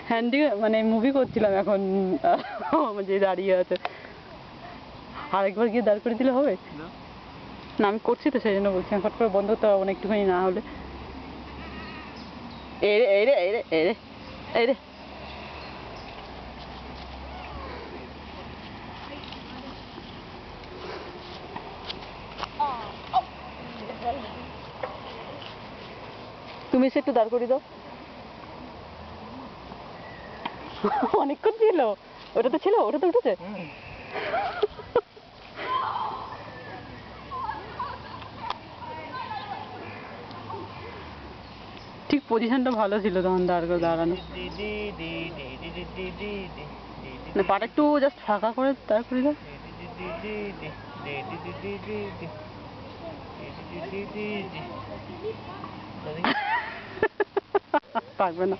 handy মানে movie করছিলাম এখন যে দাঁড়িয়ে আছে আরেকবার গিয়ে দাঁড় করে দিলে হবে না আমি করছি তো সেই জন্য বলছি ফট করে বন্ধ করতে পারবো না একটুখানি না হলে এই রে তুমি এসে একটু দাঁড় করিয়ে দাও অনেকক্ষণ ছিল ওটা তো ছিল ওটা তো উঠেছে ঠিক পজিশনটা ভালো ছিল তখন দাঁড়ানো না পাটা একটু জাস্ট ফাঁকা করে দাঁড় করিয়ে দাও পারবে না